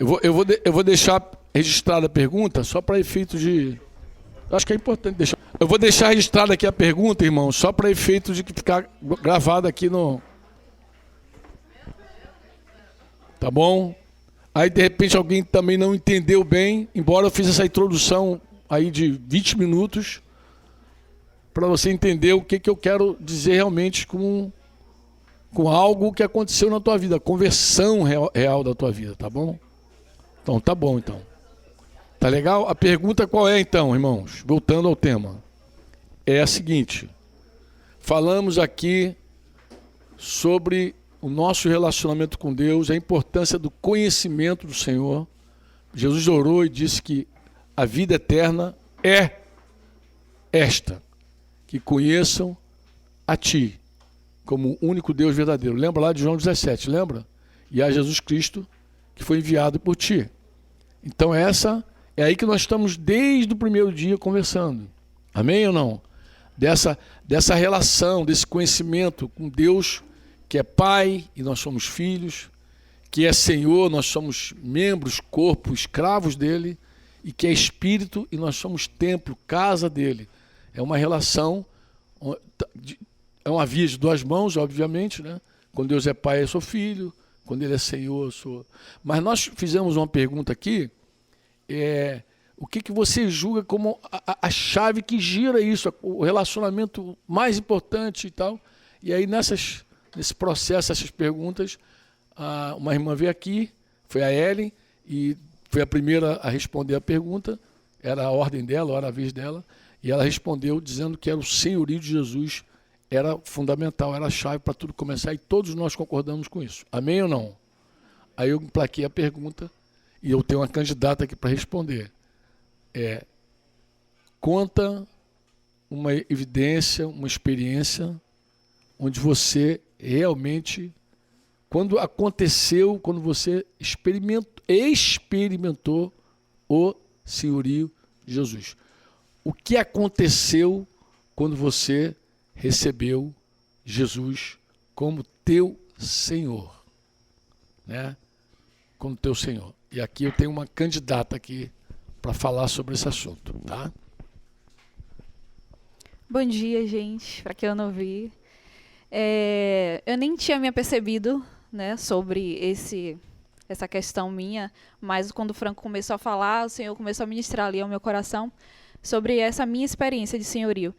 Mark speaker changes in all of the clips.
Speaker 1: Eu vou deixar registrada a pergunta só para efeito de... Acho que é importante deixar. Eu vou deixar registrada aqui a pergunta, irmão, só para efeito de ficar gravada aqui no... Tá bom? Aí, de repente, alguém também não entendeu bem, embora eu fiz essa introdução aí de 20 minutos, para você entender o que eu quero dizer realmente com algo que aconteceu na tua vida, a conversão real da tua vida, tá bom? Então, tá bom, então. Tá legal? A pergunta qual é, então, irmãos? Voltando ao tema. É a seguinte. Falamos aqui sobre o nosso relacionamento com Deus, a importância do conhecimento do Senhor. Jesus orou e disse que a vida eterna é esta, que conheçam a Ti, como o único Deus verdadeiro. Lembra lá de João 17, lembra? E a Jesus Cristo, que foi enviado por Ti. Então é aí que nós estamos desde o primeiro dia conversando. Amém ou não? Dessa relação, desse conhecimento com Deus, que é Pai e nós somos filhos, que é Senhor, nós somos membros, corpo, escravos dele, e que é Espírito e nós somos templo, casa dele. É uma relação, é uma via de duas mãos, obviamente, né? Quando Deus é Pai, eu sou filho, quando Ele é Senhor, eu sou... Mas nós fizemos uma pergunta aqui, o que você julga como a chave que gira isso, o relacionamento mais importante e tal. E aí nesse processo, essas perguntas, uma irmã veio aqui, foi a Ellen, e foi a primeira a responder a pergunta, era a ordem dela, era a vez dela, e ela respondeu dizendo que era o senhorio de Jesus, era fundamental, era a chave para tudo começar, e todos nós concordamos com isso. Amém ou não? Aí eu emplaquei a pergunta, e eu tenho uma candidata aqui para responder. Conta uma evidência, uma experiência, onde você realmente, quando você experimentou o senhorio de Jesus. O que aconteceu quando você recebeu Jesus como teu Senhor, né? Como teu Senhor. E aqui eu tenho uma candidata aqui para falar sobre esse assunto, tá?
Speaker 2: Bom dia, gente, para quem eu não vi. Eu nem tinha me apercebido, né, sobre essa questão minha, mas quando o Franco começou a falar, o Senhor começou a ministrar ali ao meu coração sobre essa minha experiência de senhorio.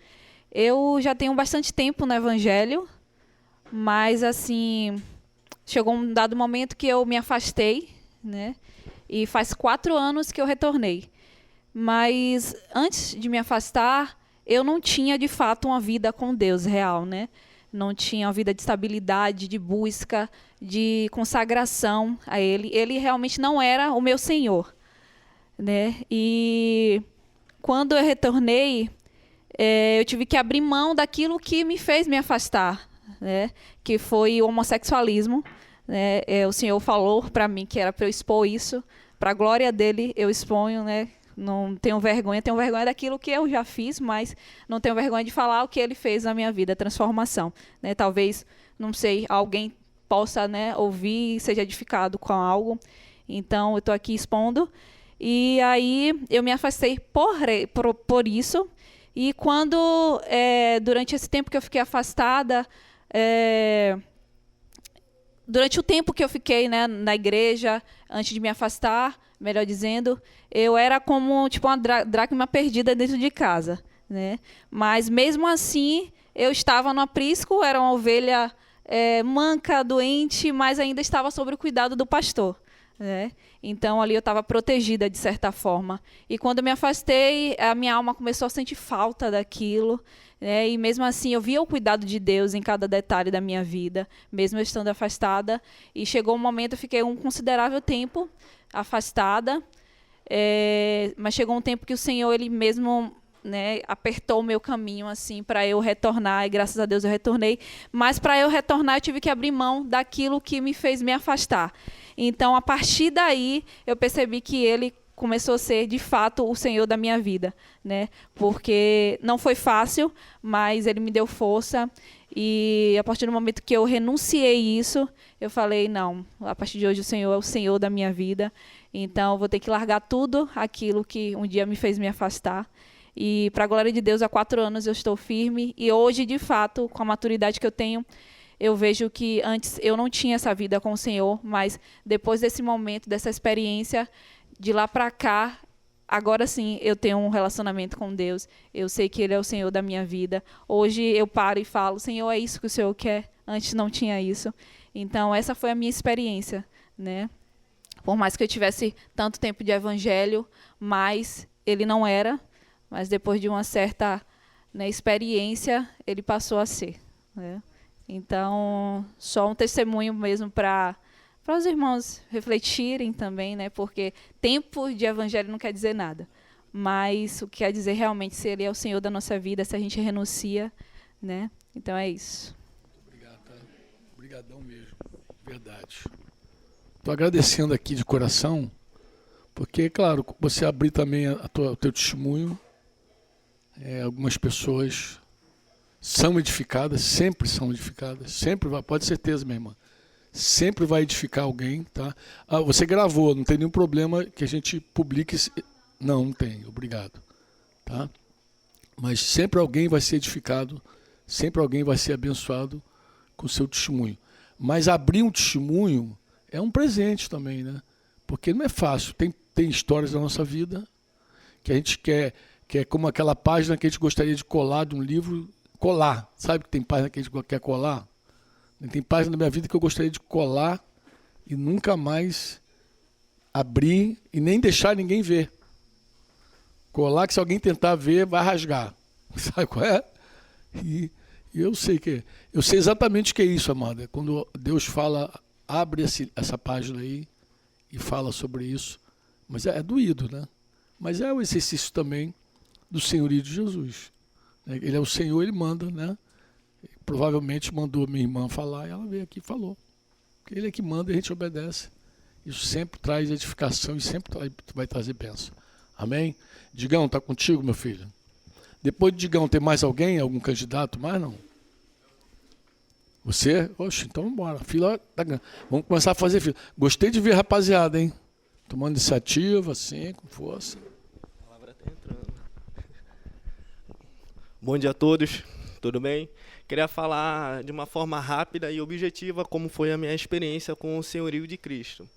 Speaker 2: Eu já tenho bastante tempo no Evangelho, mas assim, chegou um dado momento que eu me afastei, né, e faz 4 anos que eu retornei. Mas antes de me afastar, eu não tinha de fato uma vida com Deus real, né? Não tinha uma vida de estabilidade, de busca, de consagração a Ele. Ele realmente não era o meu Senhor, né? E quando eu retornei, eu tive que abrir mão daquilo que me fez me afastar, né? Que foi o homossexualismo, né? O Senhor falou para mim que era para eu expor isso. Para a glória dele, eu exponho, né? Não tenho vergonha daquilo que eu já fiz, mas não tenho vergonha de falar o que ele fez na minha vida, a transformação, né? Talvez, não sei, alguém possa, né, ouvir e seja edificado com algo. Então, eu estou aqui expondo. E aí, eu me afastei por isso. E quando, durante esse tempo que eu fiquei afastada, durante o tempo que eu fiquei, né, na igreja, antes de me afastar, melhor dizendo, eu era como tipo uma dracma perdida dentro de casa, né? Mas mesmo assim, eu estava no aprisco, era uma ovelha manca, doente, mas ainda estava sob o cuidado do pastor, né? Então ali eu estava protegida de certa forma. E quando eu me afastei, a minha alma começou a sentir falta daquilo, né? E mesmo assim eu via o cuidado de Deus em cada detalhe da minha vida, mesmo eu estando afastada. E chegou um momento, eu fiquei um considerável tempo afastada, mas chegou um tempo que o Senhor, ele mesmo, né, apertou o meu caminho assim para eu retornar, e graças a Deus eu retornei. Mas para eu retornar, eu tive que abrir mão daquilo que me fez me afastar. Então, a partir daí, eu percebi que ele começou a ser, de fato, o Senhor da minha vida, né? Porque não foi fácil, mas Ele me deu força. E a partir do momento que eu renunciei isso, eu falei, não, a partir de hoje o Senhor é o Senhor da minha vida. Então, eu vou ter que largar tudo aquilo que um dia me fez me afastar. E, para a glória de Deus, há 4 anos eu estou firme. E hoje, de fato, com a maturidade que eu tenho, eu vejo que antes eu não tinha essa vida com o Senhor, mas depois desse momento, dessa experiência, de lá para cá, agora sim eu tenho um relacionamento com Deus. Eu sei que Ele é o Senhor da minha vida. Hoje eu paro e falo, Senhor, é isso que o Senhor quer? Antes não tinha isso. Então, essa foi a minha experiência, né? Por mais que eu tivesse tanto tempo de evangelho, mas ele não era. Mas depois de uma certa, né, experiência, ele passou a ser, né? Então, só um testemunho mesmo para os irmãos refletirem também, né? Porque tempo de evangelho não quer dizer nada. Mas o que quer dizer realmente se Ele é o Senhor da nossa vida, se a gente renuncia, né? Então é isso.
Speaker 1: Obrigado, tá? Obrigadão mesmo, verdade. Estou agradecendo aqui de coração, porque, claro, você abrir também o teu testemunho, algumas pessoas são edificadas, sempre são edificadas, sempre vai, pode ter certeza, minha irmã, sempre vai edificar alguém, tá? Ah, você gravou, não tem nenhum problema que a gente publique, não tem, obrigado, tá? Mas sempre alguém vai ser edificado, sempre alguém vai ser abençoado com o seu testemunho. Mas abrir um testemunho é um presente também, né? Porque não é fácil, tem histórias da nossa vida que a gente quer, que é como aquela página que a gente gostaria de colar de um livro, colar. Sabe que tem página que a gente quer colar? Tem página da minha vida que eu gostaria de colar e nunca mais abrir e nem deixar ninguém ver. Colar que se alguém tentar ver, vai rasgar. Sabe qual é? E eu sei exatamente o que é isso, amada. Quando Deus fala, abre essa página aí e fala sobre isso. Mas é doído, né? Mas é o exercício também do senhorio de Jesus. Ele é o Senhor, Ele manda, né? Provavelmente mandou minha irmã falar e ela veio aqui e falou. Porque Ele é que manda e a gente obedece. Isso sempre traz edificação e sempre vai trazer bênção. Amém? Digão, está contigo, meu filho? Depois de Digão, tem mais alguém? Algum candidato? Mais não? Você? Oxe, então vamos embora. Fila tá grande. Vamos começar a fazer fila. Gostei de ver, rapaziada, hein? Tomando iniciativa, assim, com força.
Speaker 3: A palavra está entrando. Bom dia a todos, tudo bem? Queria falar de uma forma rápida e objetiva como foi a minha experiência com o senhorio de Cristo.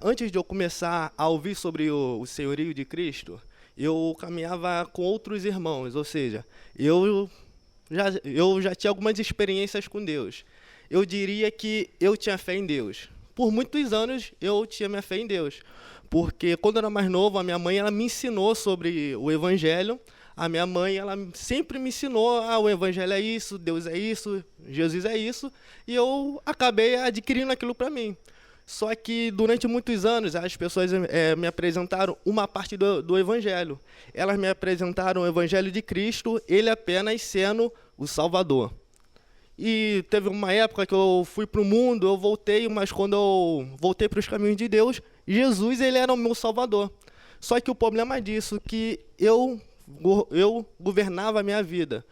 Speaker 3: Antes de eu começar a ouvir sobre o senhorio de Cristo, eu caminhava com outros irmãos, ou seja, eu já tinha algumas experiências com Deus. Eu diria que eu tinha fé em Deus. Por muitos anos eu tinha minha fé em Deus, porque quando eu era mais novo, a minha mãe ela me ensinou sobre o Evangelho. A minha mãe ela sempre me ensinou, o Evangelho é isso, Deus é isso, Jesus é isso, e eu acabei adquirindo aquilo para mim. Só que durante muitos anos as pessoas me apresentaram uma parte do Evangelho. Elas me apresentaram o Evangelho de Cristo, Ele apenas sendo o Salvador. E teve uma época que eu fui para o mundo, eu voltei, mas quando eu voltei para os caminhos de Deus, Jesus ele era o meu Salvador. Só que o problema disso, que eu governava a minha vida.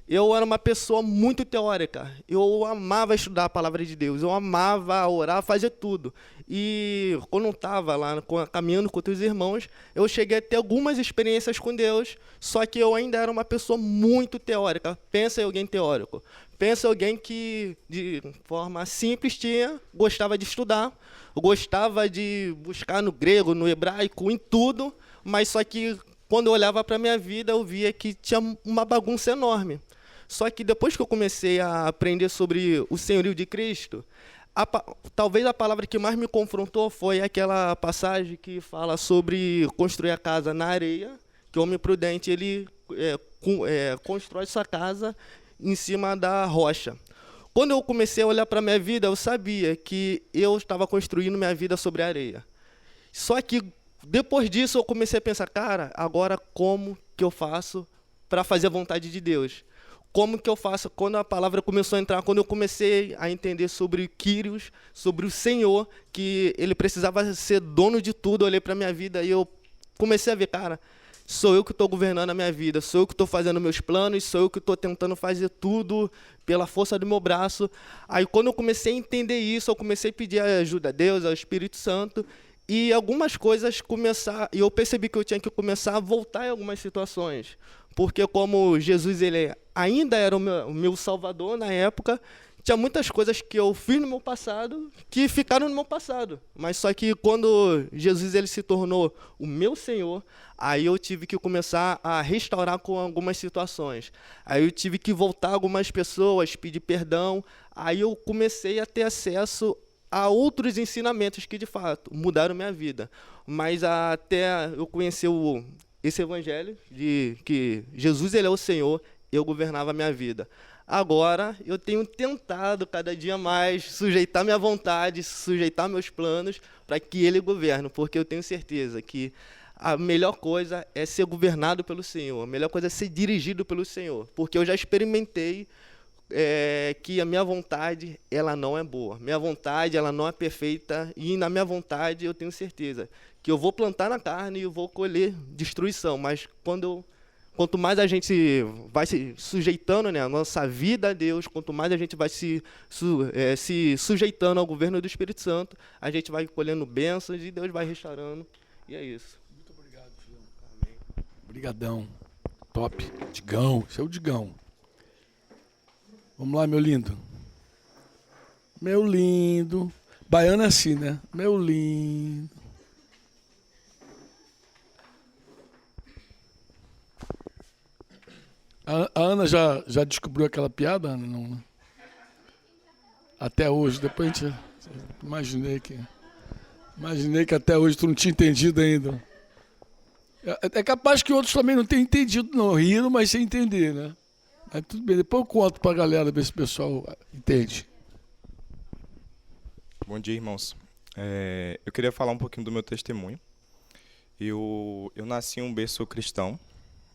Speaker 3: Eu era uma pessoa muito teórica. Eu amava estudar a palavra de Deus. Eu amava orar, fazer tudo. E quando eu estava lá caminhando com outros irmãos, eu cheguei a ter algumas experiências com Deus, só que eu ainda era uma pessoa muito teórica. Pensa em alguém teórico. Pensa em alguém que, de forma simples, gostava de estudar, gostava de buscar no grego, no hebraico, em tudo, mas só que quando eu olhava para a minha vida, eu via que tinha uma bagunça enorme. Só que depois que eu comecei a aprender sobre o senhorio de Cristo, talvez a palavra que mais me confrontou foi aquela passagem que fala sobre construir a casa na areia, que o homem prudente ele constrói sua casa em cima da rocha. Quando eu comecei a olhar para a minha vida, eu sabia que eu estava construindo minha vida sobre a areia. Só que depois disso eu comecei a pensar, cara, agora como que eu faço para fazer a vontade de Deus? como que eu faço? Quando a palavra começou a entrar, quando eu comecei a entender sobre Kyrios, sobre o Senhor, que ele precisava ser dono de tudo, eu olhei para a minha vida e eu comecei a ver, cara, sou eu que estou governando a minha vida, sou eu que estou fazendo meus planos, sou eu que estou tentando fazer tudo pela força do meu braço. Aí, quando eu comecei a entender isso, eu comecei a pedir ajuda a Deus, ao Espírito Santo, e algumas coisas e eu percebi que eu tinha que começar a voltar em algumas situações, porque como Jesus ele ainda era o meu Salvador na época, tinha muitas coisas que eu fiz no meu passado que ficaram no meu passado. Mas só que quando Jesus ele se tornou o meu Senhor, aí eu tive que começar a restaurar com algumas situações. Aí eu tive que voltar a algumas pessoas, pedir perdão. Aí eu comecei a ter acesso a outros ensinamentos que, de fato, mudaram minha vida. Mas até eu conhecer esse evangelho de que Jesus ele é o Senhor, eu governava a minha vida. Agora, eu tenho tentado cada dia mais sujeitar minha vontade, sujeitar meus planos para que Ele governe, porque eu tenho certeza que a melhor coisa é ser governado pelo Senhor, a melhor coisa é ser dirigido pelo Senhor, porque eu já experimentei que a minha vontade ela não é boa, minha vontade ela não é perfeita, e na minha vontade eu tenho certeza que eu vou plantar na carne e eu vou colher destruição, mas quanto mais a gente vai se sujeitando, né, a nossa vida a Deus, quanto mais a gente vai se sujeitando ao governo do Espírito Santo, a gente vai colhendo bênçãos e Deus vai restaurando. E é isso.
Speaker 1: Muito obrigado, Digão. Amém. Obrigadão. Top. Digão. Esse é o Digão. Vamos lá, meu lindo. Meu lindo. Baiano é assim, né? Meu lindo. A Ana já descobriu aquela piada, Ana? Não, né? Até hoje, depois a gente... Imaginei que até hoje tu não tinha entendido ainda. É capaz que outros também não tenham entendido, não. Riram, mas sem entender, né? Mas tudo bem, depois eu conto pra galera, ver se o pessoal entende.
Speaker 4: Bom dia, irmãos. Eu queria falar um pouquinho do meu testemunho. Eu nasci em um berço cristão,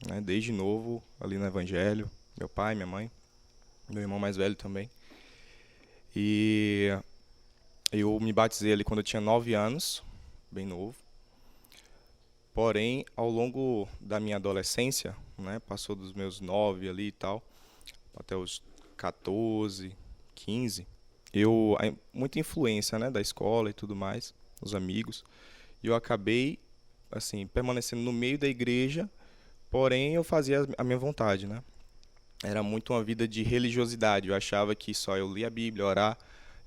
Speaker 4: né, desde novo, ali no Evangelho. Meu pai, minha mãe, meu irmão mais velho também. E eu me batizei ali quando eu tinha 9 anos, bem novo. Porém, ao longo da minha adolescência, né, passou dos meus 9 ali e tal, até os 14, 15, muita influência, né, da escola e tudo mais, os amigos, e eu acabei assim permanecendo no meio da igreja, porém eu fazia a minha vontade, né? Era muito uma vida de religiosidade. Eu achava que só eu lia a Bíblia, orar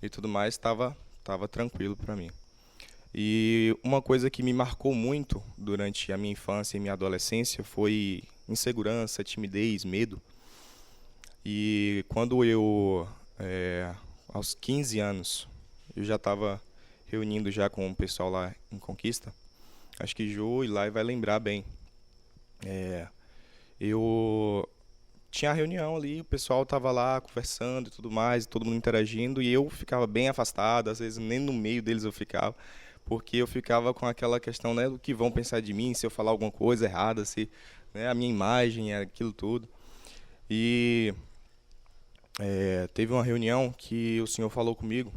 Speaker 4: e tudo mais estava tranquilo para mim. E uma coisa que me marcou muito durante a minha infância e minha adolescência foi insegurança, timidez, medo. E quando eu, aos 15 anos, eu já estava reunindo já com o pessoal lá em Conquista. Acho que Jô e Lai vai lembrar bem. Eu tinha a reunião ali, o pessoal estava lá conversando e tudo mais, todo mundo interagindo, e eu ficava bem afastado, às vezes nem no meio deles eu ficava, porque eu ficava com aquela questão, né, do que vão pensar de mim, se eu falar alguma coisa errada, se, né, a minha imagem, aquilo tudo. E teve uma reunião que o senhor falou comigo,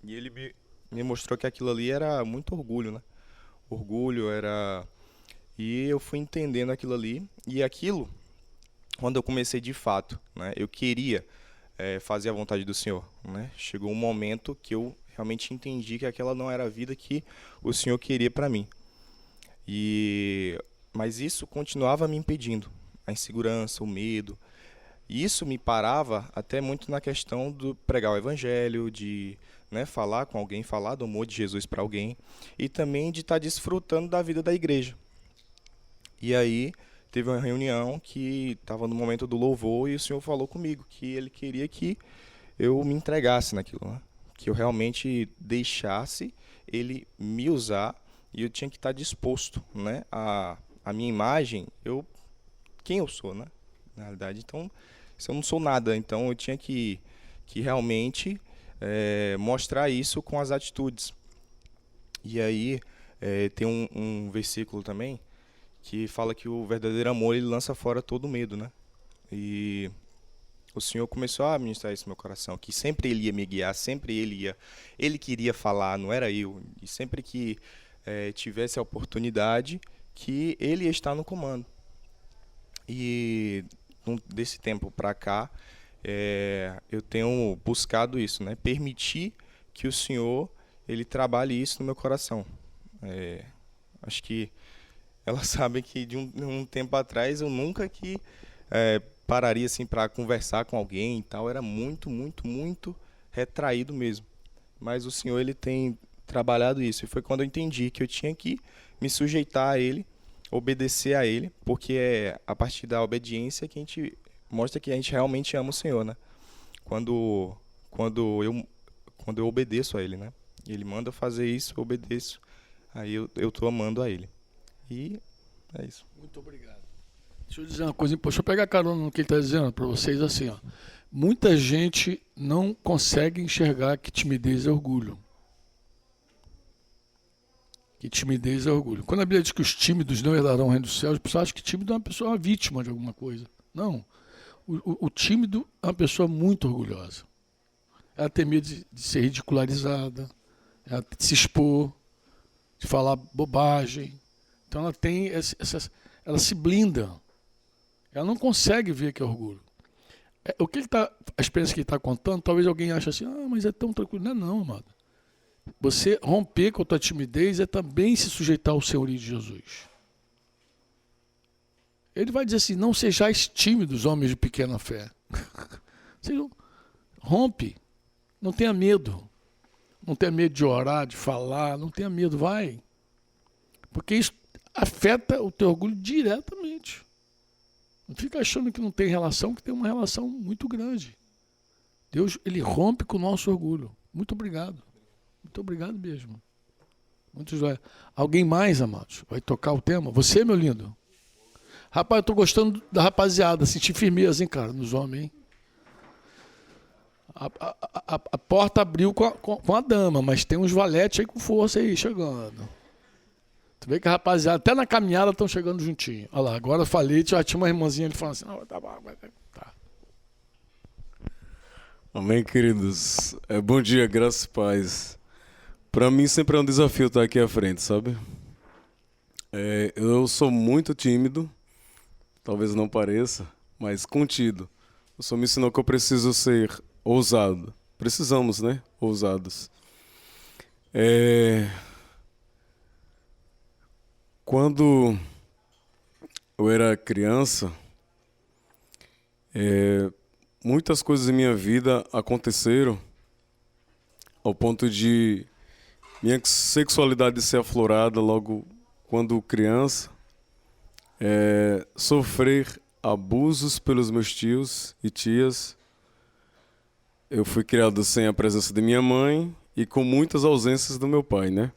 Speaker 4: e ele me mostrou que aquilo ali era muito orgulho, né? Orgulho era... E eu fui entendendo aquilo ali, e aquilo, quando eu comecei de fato, né, eu queria fazer a vontade do Senhor, né? Chegou um momento que eu realmente entendi que aquela não era a vida que o Senhor queria para mim. Mas isso continuava me impedindo, a insegurança, o medo. E isso me parava até muito na questão do pregar o evangelho, de, né, falar com alguém, falar do amor de Jesus para alguém, e também de estar desfrutando da vida da igreja. E aí teve uma reunião que estava no momento do louvor e o Senhor falou comigo que Ele queria que eu me entregasse naquilo, né? Que eu realmente deixasse Ele me usar, e eu tinha que estar disposto, né? A minha imagem, quem eu sou, né? Na realidade, então, se eu não sou nada, então eu tinha que realmente mostrar isso com as atitudes. E aí tem um versículo também que fala que o verdadeiro amor ele lança fora todo medo, né? E o Senhor começou a ministrar isso no meu coração, que sempre Ele ia me guiar, sempre Ele queria falar, não era eu. E sempre que tivesse a oportunidade, que Ele ia estar no comando. E desse tempo para cá, eu tenho buscado isso, né? Permitir que o Senhor Ele trabalhe isso no meu coração. Acho que elas sabem que de um tempo atrás eu nunca pararia assim para conversar com alguém e tal, era muito, muito, muito retraído mesmo. Mas o Senhor Ele tem trabalhado isso, e foi quando eu entendi que eu tinha que me sujeitar a Ele, obedecer a Ele, porque é a partir da obediência que a gente mostra que a gente realmente ama o Senhor, né? Quando eu obedeço a Ele, né? Ele manda eu fazer isso, eu obedeço, aí eu tô amando a Ele. E é isso.
Speaker 1: Muito obrigado. Deixa eu dizer uma coisa, deixa eu pegar carona no que ele está dizendo para vocês assim, ó. Muita gente não consegue enxergar que timidez é orgulho. Que timidez é orgulho. Quando a Bíblia diz que os tímidos não herdarão o reino dos céus, as pessoas acham que tímido é uma pessoa uma vítima de alguma coisa. Não. O tímido é uma pessoa muito orgulhosa. Ela tem medo de ser ridicularizada, ela de se expor, de falar bobagem. Então ela tem ela se blinda. Ela não consegue ver que é orgulho. A experiência que ele está contando, talvez alguém ache assim, mas é tão tranquilo. Não é não, amado. Você romper com a tua timidez é também se sujeitar ao senhorio de Jesus. Ele vai dizer assim, não sejais tímidos, homens de pequena fé. Rompe. Não tenha medo. Não tenha medo de orar, de falar. Não tenha medo, vai. Porque isso afeta o teu orgulho diretamente. Não fica achando que não tem relação, que tem uma relação muito grande. Deus, Ele rompe com o nosso orgulho. Muito obrigado. Muito obrigado mesmo. Muito joia. Alguém mais, amados? Vai tocar o tema? Você, meu lindo? Rapaz, eu tô gostando da rapaziada. Senti firmeza, hein, cara, nos homens, hein? A porta abriu com a dama, mas tem uns valetes aí com força aí, chegando. Tu vê que a rapaziada, até na caminhada, estão chegando juntinho. Olha lá, agora eu falei, já tinha uma irmãzinha ali falando assim, não, tá bom, tá.
Speaker 5: Amém, queridos. Bom dia, graças e paz. Para mim sempre é um desafio estar aqui à frente, sabe? Eu sou muito tímido, talvez não pareça, mas contido. O Senhor me ensinou que eu preciso ser ousado. Precisamos, né? Ousados. Quando eu era criança, muitas coisas em minha vida aconteceram ao ponto de minha sexualidade ser aflorada logo quando criança, sofrer abusos pelos meus tios e tias. Eu fui criado sem a presença de minha mãe e com muitas ausências do meu pai, né?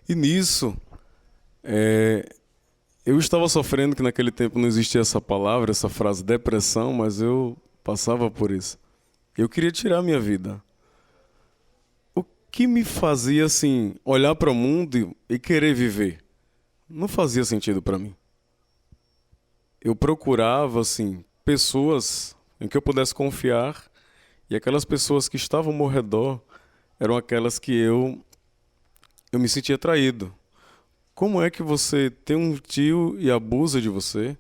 Speaker 5: E nisso, eu estava sofrendo, que naquele tempo não existia essa palavra, essa frase depressão, mas eu passava por isso. Eu queria tirar a minha vida. O que me fazia, assim, olhar para o mundo e querer viver? Não fazia sentido para mim. Eu procurava, assim, pessoas em que eu pudesse confiar, e aquelas pessoas que estavam ao meu redor eram aquelas que eu me sentia traído. Como é que você tem um tio e abusa de você?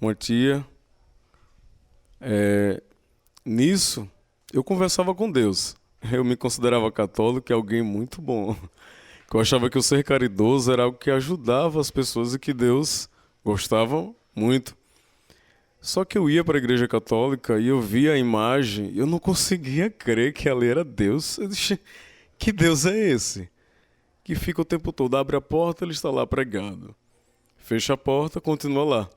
Speaker 5: Uma tia? Nisso, eu conversava com Deus. Eu me considerava católico e alguém muito bom. Eu achava que o ser caridoso era algo que ajudava as pessoas e que Deus gostava muito. Só que eu ia para a igreja católica e eu via a imagem e eu não conseguia crer que ali era Deus. Eu disse, que Deus é esse? Que fica o tempo todo, abre a porta, ele está lá pregado. Fecha a porta, continua lá.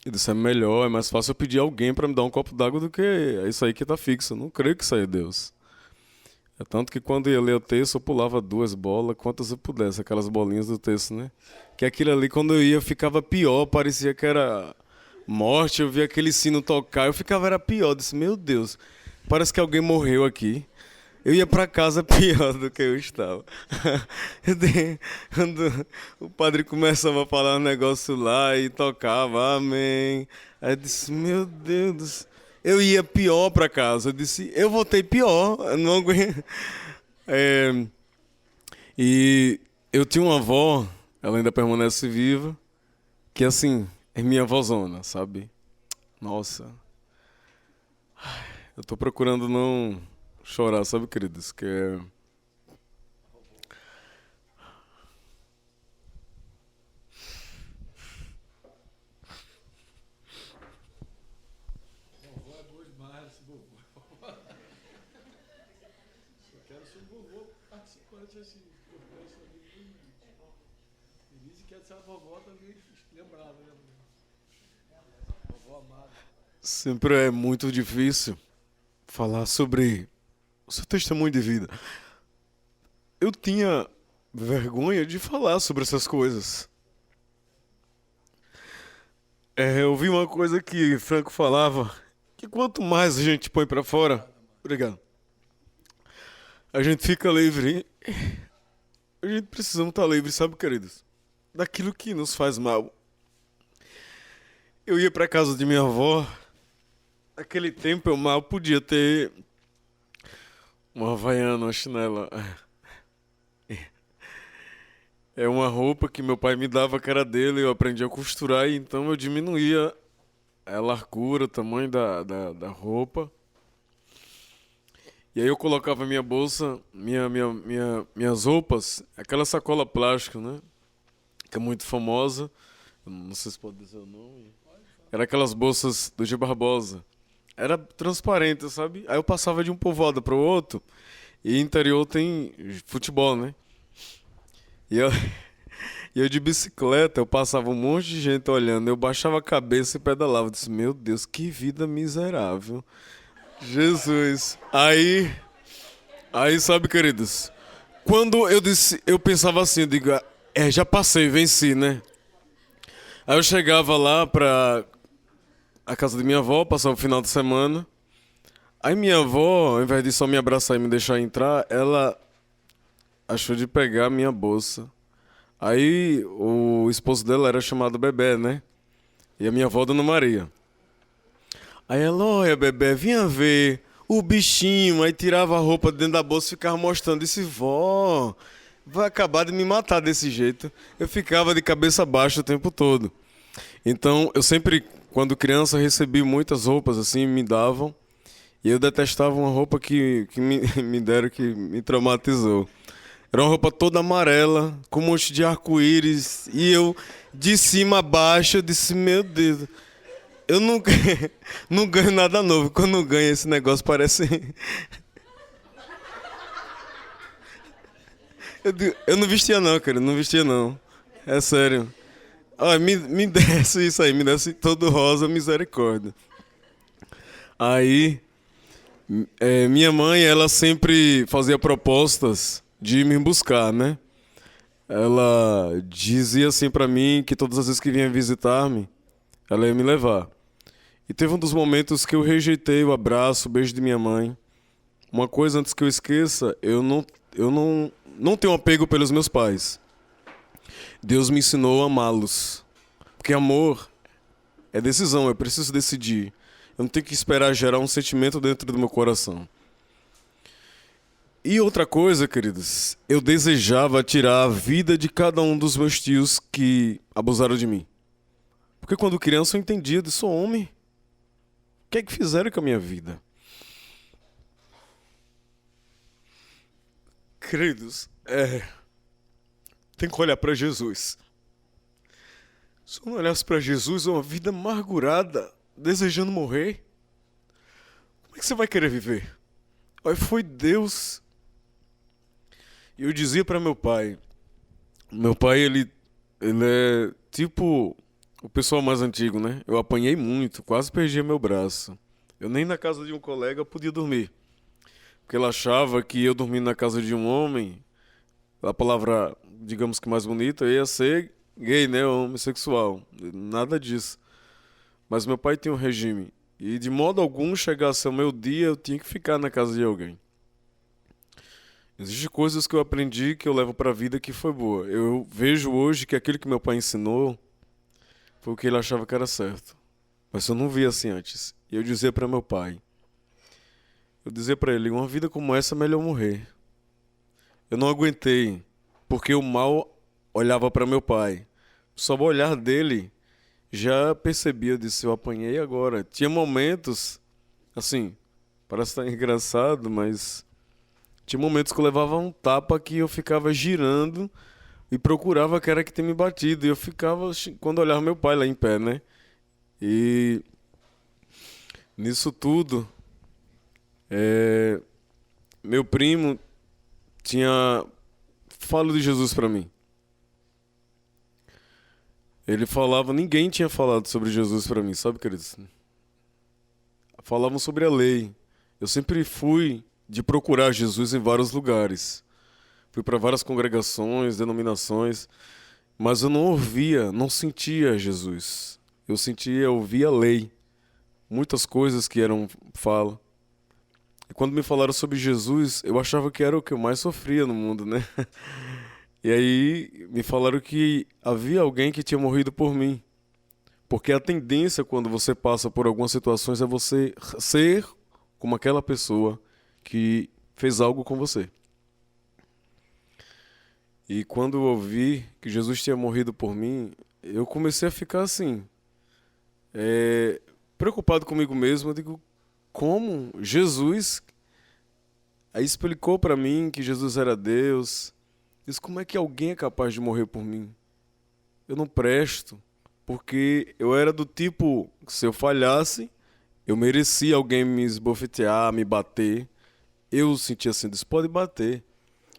Speaker 5: Eu disse, é melhor, é mais fácil eu pedir alguém para me dar um copo d'água do que isso aí que está fixo. Eu não creio que isso aí é Deus. É tanto que quando eu ia ler o texto, eu pulava 2 bolas, quantas eu pudesse, aquelas bolinhas do texto, né? Que aquilo ali, quando eu ia, ficava pior, parecia que era morte, eu via aquele sino tocar, eu ficava, era pior. Eu disse, meu Deus, parece que alguém morreu aqui. eu ia para casa pior do que eu estava. Quando o padre começava a falar um negócio lá e tocava, amém. Aí eu disse, meu Deus do céu. Eu ia pior para casa. Eu disse, eu voltei pior. Eu não aguento. E eu tinha uma avó, ela ainda permanece viva, que assim, é minha avózona, sabe? Nossa. Eu tô procurando não chorar, sabe, queridos? Que é... Sempre é muito difícil falar sobre o seu testemunho de vida. Eu tinha vergonha de falar sobre essas coisas. Eu vi uma coisa que Franco falava, que quanto mais a gente põe pra fora, obrigado, a gente fica livre. A gente precisa estar livre, sabe, queridos? Daquilo que nos faz mal. Eu ia pra casa de minha avó. Naquele tempo eu mal podia ter uma havaiana, uma chinela. É uma roupa que meu pai me dava que era dele, eu aprendi a costurar e então eu diminuía a largura, o tamanho da roupa. E aí eu colocava minha bolsa, minhas roupas, aquela sacola plástica, né? Que é muito famosa. Não sei se pode dizer o nome. Era aquelas bolsas do G. Barbosa. Era transparente, sabe? Aí eu passava de um povoado para o outro. E interior tem futebol, né? E eu de bicicleta, eu passava um monte de gente olhando. Eu baixava a cabeça e pedalava. Eu disse, meu Deus, que vida miserável. Jesus. Aí, sabe, queridos? Quando eu pensava assim, eu digo, já passei, venci, né? Aí eu chegava lá pra a casa de minha avó, passava o final de semana. Aí minha avó, ao invés de só me abraçar e me deixar entrar, ela achou de pegar a minha bolsa. Aí o esposo dela era chamado Bebé, né? E a minha avó, Dona Maria. Aí ela, olha, Bebé, vinha ver o bichinho. Aí tirava a roupa dentro da bolsa e ficava mostrando. Disse, vó, vai acabar de me matar desse jeito. Eu ficava de cabeça baixa o tempo todo. Então, eu sempre, quando criança, recebi muitas roupas, assim, me davam. E eu detestava uma roupa que me deram, que me traumatizou. Era uma roupa toda amarela, com um monte de arco-íris. E eu, de cima a baixo, eu disse, meu Deus, eu não ganho nada novo. Quando eu ganho esse negócio, parece... Eu não vestia não, cara, não vestia não. É sério. Olha, me desce isso aí, me desce todo rosa, misericórdia. Aí, minha mãe, ela sempre fazia propostas de me buscar, né? Ela dizia assim pra mim que todas as vezes que vinha visitar-me, ela ia me levar. E teve um dos momentos que eu rejeitei o abraço, o beijo de minha mãe. Uma coisa antes que eu esqueça, eu não tenho apego pelos meus pais. Deus me ensinou a amá-los. Porque amor é decisão, eu preciso decidir. Eu não tenho que esperar gerar um sentimento dentro do meu coração. E outra coisa, queridos, eu desejava tirar a vida de cada um dos meus tios que abusaram de mim. Porque quando criança eu entendia, eu sou homem. O que é que fizeram com a minha vida? Queridos, tem que olhar para Jesus. Se eu não olhasse para Jesus, uma vida amargurada, desejando morrer, como é que você vai querer viver? Foi Deus. E eu dizia para meu pai, ele é tipo o pessoal mais antigo, né? Eu apanhei muito, quase perdi meu braço. Eu nem na casa de um colega podia dormir. Porque ele achava que eu dormindo na casa de um homem, a palavra, digamos que mais bonita, ia ser gay, né? Homossexual. Nada disso. Mas meu pai tinha um regime. E de modo algum chegasse ao meu dia, eu tinha que ficar na casa de alguém. Existem coisas que eu aprendi que eu levo para a vida que foi boa. Eu vejo hoje que aquilo que meu pai ensinou foi o que ele achava que era certo. Mas eu não via assim antes. E eu dizia para meu pai, eu dizia para ele, uma vida como essa é melhor morrer. Eu não aguentei, porque o mal olhava para meu pai. Só o olhar dele já percebia, eu disse, eu apanhei agora. Tinha momentos, assim, parece estar engraçado, mas tinha momentos que eu levava um tapa que eu ficava girando e procurava que era que tinha me batido. E eu ficava, quando eu olhava meu pai lá em pé, né? E nisso tudo, meu primo tinha falo de Jesus para mim. Ele falava, ninguém tinha falado sobre Jesus para mim, sabe, queridos? Falavam sobre a lei. Eu sempre fui de procurar Jesus em vários lugares. Fui para várias congregações, denominações, mas eu não ouvia, não sentia Jesus. Eu ouvia a lei. Muitas coisas que eram fala. E quando me falaram sobre Jesus, eu achava que era o que eu mais sofria no mundo, né? E aí me falaram que havia alguém que tinha morrido por mim. Porque a tendência quando você passa por algumas situações é você ser como aquela pessoa que fez algo com você. E quando eu ouvi que Jesus tinha morrido por mim, eu comecei a ficar assim, preocupado comigo mesmo. Eu digo, como Jesus aí explicou para mim que Jesus era Deus. Diz, como é que alguém é capaz de morrer por mim? Eu não presto, porque eu era do tipo, se eu falhasse, eu merecia alguém me esbofetear, me bater. Eu sentia assim, disse, pode bater,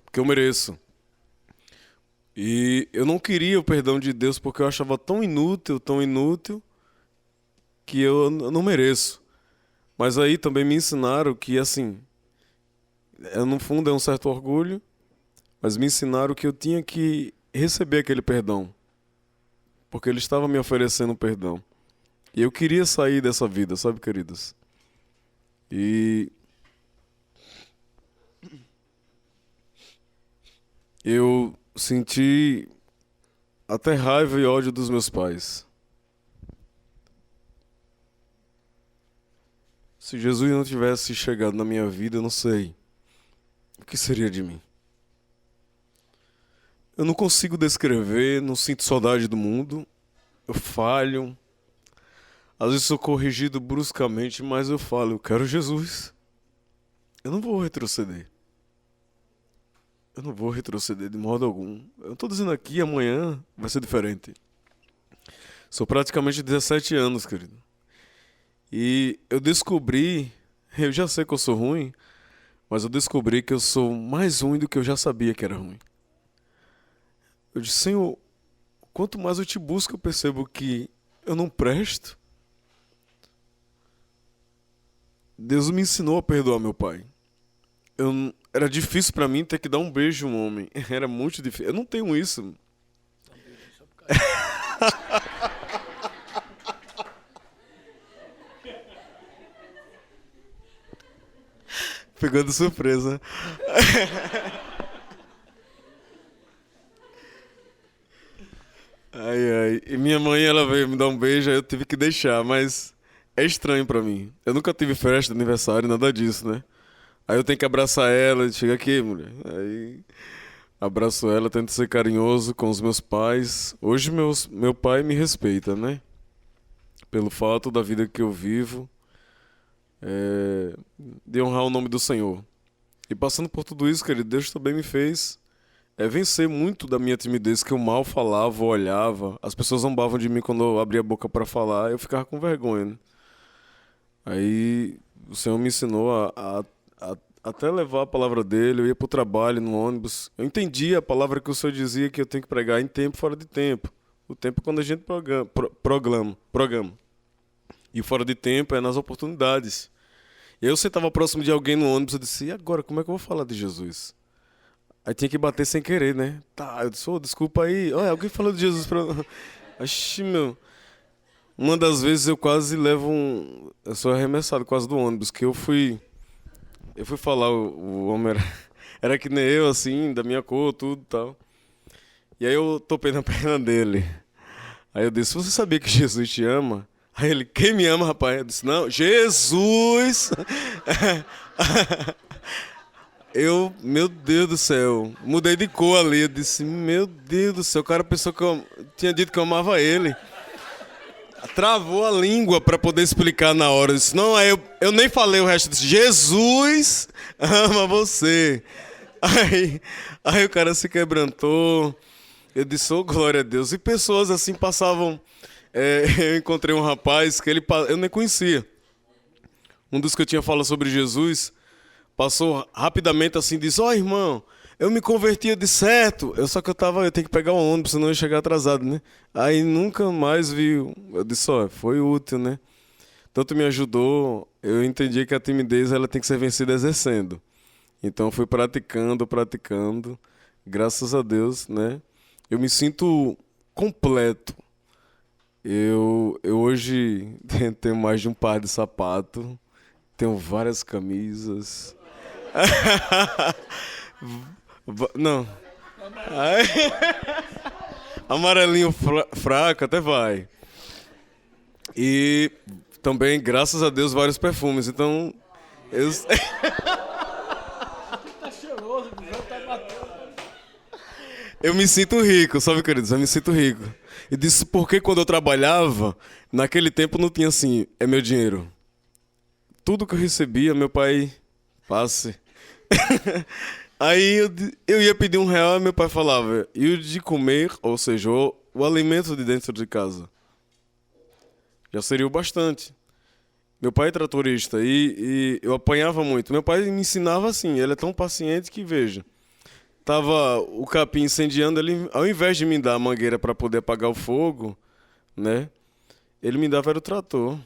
Speaker 5: porque eu mereço. E eu não queria o perdão de Deus porque eu achava tão inútil, que eu não mereço. Mas aí também me ensinaram que, assim, no fundo é um certo orgulho, mas me ensinaram que eu tinha que receber aquele perdão, porque ele estava me oferecendo perdão. E eu queria sair dessa vida, sabe, queridos? E eu senti até raiva e ódio dos meus pais. Se Jesus não tivesse chegado na minha vida, eu não sei o que seria de mim. Eu não consigo descrever, não sinto saudade do mundo, eu falho. Às vezes sou corrigido bruscamente, mas eu falo, eu quero Jesus. Eu não vou retroceder. Eu não vou retroceder de modo algum. Eu estou dizendo aqui, amanhã vai ser diferente. Sou praticamente 17 anos, querido. E eu descobri, eu já sei que eu sou ruim, mas eu descobri que eu sou mais ruim do que eu já sabia que era ruim. Eu disse, Senhor, quanto mais eu te busco, eu percebo que eu não presto. Deus me ensinou a perdoar meu pai. Era difícil para mim ter que dar um beijo a um homem. Era muito difícil. Eu não tenho isso. Pegando surpresa. Ai, ai. E minha mãe, ela veio me dar um beijo, aí eu tive que deixar, mas é estranho pra mim. Eu nunca tive festa de aniversário, nada disso, né? Aí eu tenho que abraçar ela, chega aqui, mulher. Aí abraço ela, tento ser carinhoso com os meus pais. Hoje meu pai me respeita, né? Pelo fato da vida que eu vivo, de honrar o nome do Senhor. E passando por tudo isso, querido, Deus também me fez vencer muito da minha timidez, que eu mal falava, olhava. As pessoas zombavam de mim quando eu abria a boca para falar, eu ficava com vergonha, né? Aí o Senhor me ensinou a até levar a palavra dele. Eu ia para o trabalho no ônibus, eu entendia a palavra que o Senhor dizia, que eu tenho que pregar em tempo e fora de tempo. O tempo é quando a gente programa. E o fora de tempo é nas oportunidades. Eu sentava próximo de alguém no ônibus, eu disse, e agora, como é que eu vou falar de Jesus? Aí tinha que bater sem querer, né? Tá, eu disse, desculpa aí. Olha, alguém falou de Jesus pra... Axi, meu. Uma das vezes eu quase levo eu sou arremessado quase do ônibus, que eu fui falar, o homem Era que nem eu, assim, da minha cor, tudo e tal. E aí eu topei na perna dele. Aí eu disse, você sabia que Jesus te ama? Aí ele, quem me ama, rapaz? Eu disse, não, Jesus! Eu, meu Deus do céu, mudei de cor ali. Eu disse, meu Deus do céu, o cara pensou que eu tinha dito que eu amava ele. Travou a língua para poder explicar na hora. Eu disse, não, aí eu nem falei o resto. Eu disse, Jesus ama você. Aí o cara se quebrantou. Eu disse, oh, glória a Deus. E pessoas assim passavam. Eu encontrei um rapaz que eu nem conhecia. Um dos que eu tinha falado sobre Jesus passou rapidamente assim, disse, ó, irmão, eu me converti, eu disse, certo. Só que eu tenho que pegar um ônibus, senão eu ia chegar atrasado, né? Aí nunca mais vi. Eu disse, ó, foi útil, né? Tanto me ajudou, eu entendi que a timidez ela tem que ser vencida exercendo. Então fui praticando. Graças a Deus, né? Eu me sinto completo. Eu hoje tenho mais de um par de sapato, tenho várias camisas. Não. Amarelinho fraco até vai. E também, graças a Deus, vários perfumes. Então, eu me sinto rico, sabe, queridos? Eu me sinto rico. E disse porque quando eu trabalhava, naquele tempo não tinha assim, é meu dinheiro. Tudo que eu recebia, meu pai, passe. Aí eu ia pedir R$ 1, meu pai falava, e o de comer, ou seja, o alimento de dentro de casa. Já seria o bastante. Meu pai é tratorista e eu apanhava muito. Meu pai me ensinava assim, ele é tão paciente que, veja, tava o capim incendiando, ele, ao invés de me dar a mangueira para poder apagar o fogo, né, ele me dava era o trator.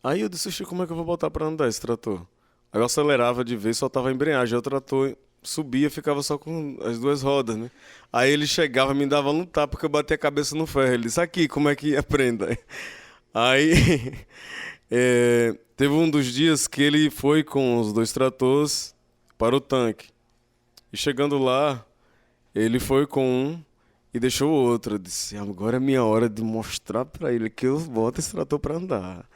Speaker 5: Aí eu disse, "Oxi, como é que eu vou botar para andar esse trator?" Aí eu acelerava de vez, soltava a embreagem, aí o trator subia, ficava só com as duas rodas, né? Aí ele chegava, me dava um tapa, porque eu batia a cabeça no ferro. Ele disse, aqui, como é que aprenda? Aí, teve um dos dias que ele foi com os 2 tratores para o tanque. E chegando lá, ele foi com um e deixou o outro. Eu disse, agora é minha hora de mostrar para ele que eu boto esse trator para andar.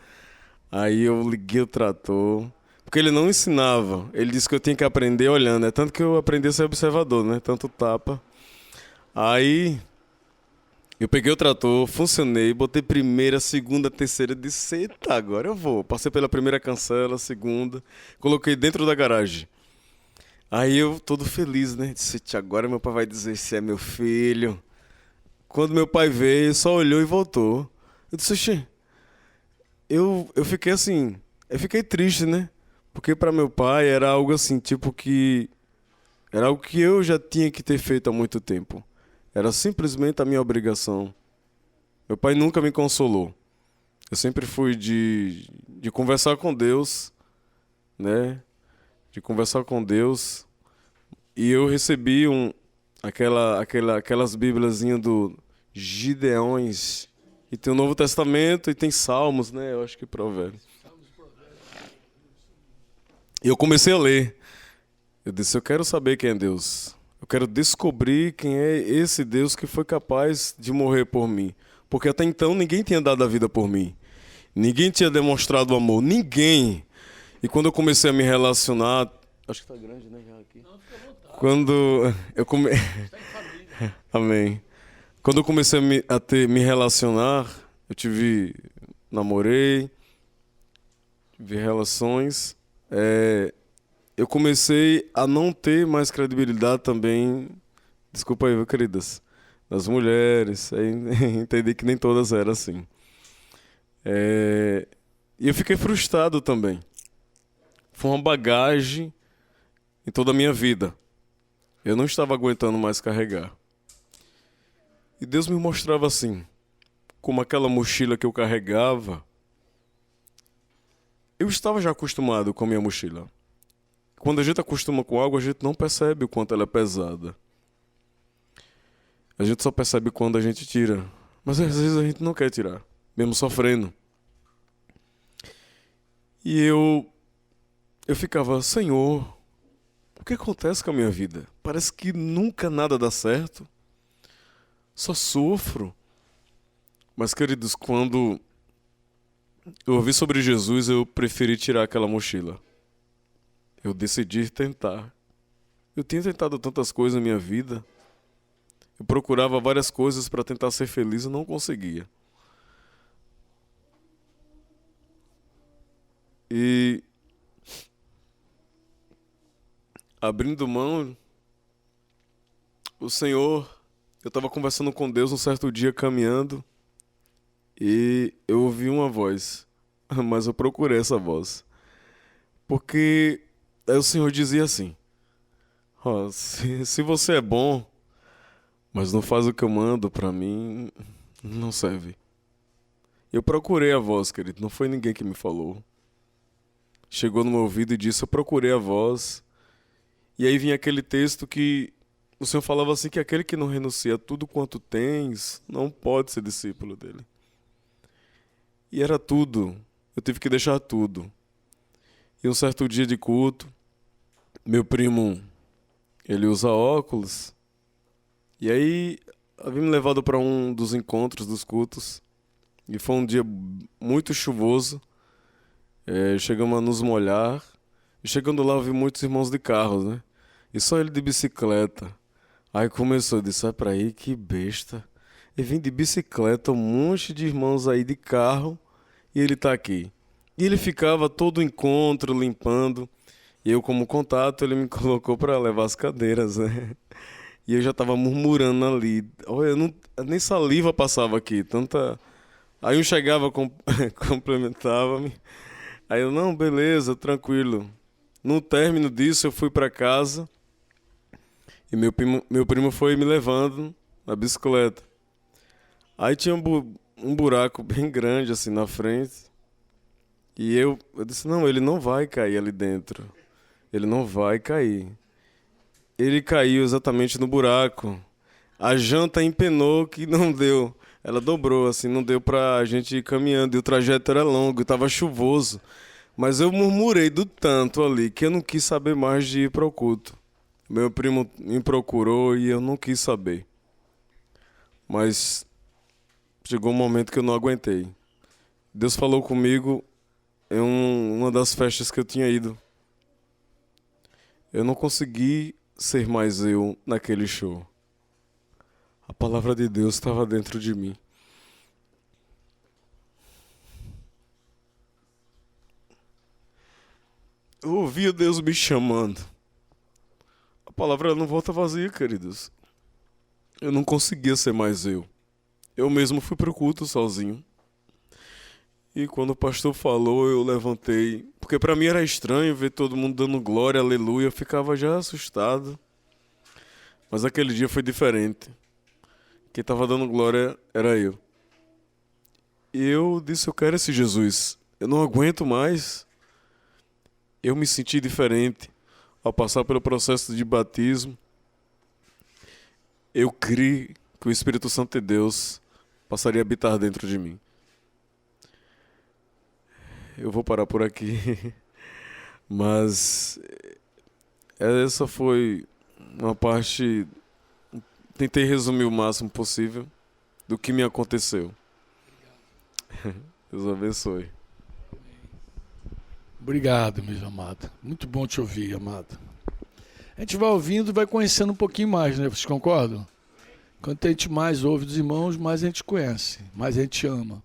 Speaker 5: Aí eu liguei o trator, porque ele não ensinava. Ele disse que eu tinha que aprender olhando. É tanto que eu aprendi a ser observador, né? Tanto tapa. Aí eu peguei o trator, funcionei, botei primeira, segunda, terceira, disse, eita, agora eu vou. Passei pela primeira cancela, segunda, coloquei dentro da garagem. Aí eu, todo feliz, né? Disse, agora meu pai vai dizer se é meu filho. Quando meu pai veio, só olhou e voltou. Eu disse, oxê, eu fiquei assim, eu fiquei triste, né? Porque para meu pai era algo assim, tipo que... Era algo que eu já tinha que ter feito há muito tempo. Era simplesmente a minha obrigação. Meu pai nunca me consolou. Eu sempre fui de conversar com Deus, né? De conversar com Deus. E eu recebi aquelas bíbliazinhas do Gideões. E tem o Novo Testamento e tem Salmos, né? Eu acho que Provérbios. E eu comecei a ler. Eu disse, eu quero saber quem é Deus. Eu quero descobrir quem é esse Deus que foi capaz de morrer por mim. Porque até então ninguém tinha dado a vida por mim. Ninguém tinha demonstrado amor. Ninguém. E quando eu comecei a me relacionar... Acho que tá grande, né? Já aqui. Não, fica à vontade. Quando eu Amém. Quando eu comecei a me relacionar, namorei, tive relações, eu comecei a não ter mais credibilidade também, desculpa aí, viu, queridas, das mulheres, aí entendi que nem todas eram assim. E eu fiquei frustrado também. Foi uma bagagem em toda a minha vida. Eu não estava aguentando mais carregar. E Deus me mostrava assim, como aquela mochila que eu carregava, eu estava já acostumado com a minha mochila. Quando a gente acostuma com algo, a gente não percebe o quanto ela é pesada. A gente só percebe quando a gente tira. Mas às vezes a gente não quer tirar, mesmo sofrendo. E eu ficava, Senhor, o que acontece com a minha vida? Parece que nunca nada dá certo. Só sofro. Mas, queridos, quando eu ouvi sobre Jesus, eu preferi tirar aquela mochila. Eu decidi tentar. Eu tinha tentado tantas coisas na minha vida. Eu procurava várias coisas para tentar ser feliz e não conseguia. E abrindo mão, o Senhor, eu estava conversando com Deus um certo dia caminhando e eu ouvi uma voz, mas eu procurei essa voz. Porque aí o Senhor dizia assim: ó, se você é bom, mas não faz o que eu mando, para mim não serve. Eu procurei a voz, querido, não foi ninguém que me falou. Chegou no meu ouvido e disse: eu procurei a voz. E aí vinha aquele texto que o Senhor falava assim, que aquele que não renuncia a tudo quanto tens, não pode ser discípulo dele. E era tudo. Eu tive que deixar tudo. E um certo dia de culto, meu primo, ele usa óculos. E aí havia me levado para um dos encontros dos cultos. E foi um dia muito chuvoso. Chegamos a nos molhar. E chegando lá eu vi muitos irmãos de carros, né? E só ele de bicicleta. Aí começou, eu disse: sai pra aí, que besta. Eu vim de bicicleta, um monte de irmãos aí de carro, e ele tá aqui. E ele ficava todo o encontro limpando. E eu, como contato, ele me colocou pra levar as cadeiras, né? E eu já tava murmurando ali. Olha, nem saliva passava aqui, tanta... Aí um chegava, complementava-me. Aí eu: não, beleza, tranquilo. No término disso, eu fui pra casa e meu primo foi me levando na bicicleta. Aí tinha um buraco bem grande assim na frente. E eu disse: não, ele não vai cair ali dentro. Ele não vai cair. Ele caiu exatamente no buraco. A janta empenou que não deu. Ela dobrou, assim, não deu pra gente ir caminhando. E o trajeto era longo, estava chuvoso. Mas eu murmurei do tanto ali que eu não quis saber mais de ir para o culto. Meu primo me procurou e eu não quis saber. Mas chegou um momento que eu não aguentei. Deus falou comigo em uma das festas que eu tinha ido. Eu não consegui ser mais eu naquele show. A palavra de Deus estava dentro de mim. Eu ouvia Deus me chamando. A palavra não volta vazia, queridos. Eu não conseguia ser mais eu. Eu mesmo fui pro culto sozinho. E quando o pastor falou, eu levantei. Porque para mim era estranho ver todo mundo dando glória, aleluia. Eu ficava já assustado. Mas aquele dia foi diferente. Quem estava dando glória era eu. E eu disse: eu quero esse Jesus. Eu não aguento mais. Eu me senti diferente ao passar pelo processo de batismo. Eu criei que o Espírito Santo de Deus passaria a habitar dentro de mim. Eu vou parar por aqui. Mas essa foi uma parte... Tentei resumir o máximo possível do que me aconteceu. Deus abençoe.
Speaker 1: Obrigado, meu amado. Muito bom te ouvir, amado. A gente vai ouvindo e vai conhecendo um pouquinho mais, né? Vocês concordam? Quanto a gente mais ouve dos irmãos, mais a gente conhece, mais a gente ama.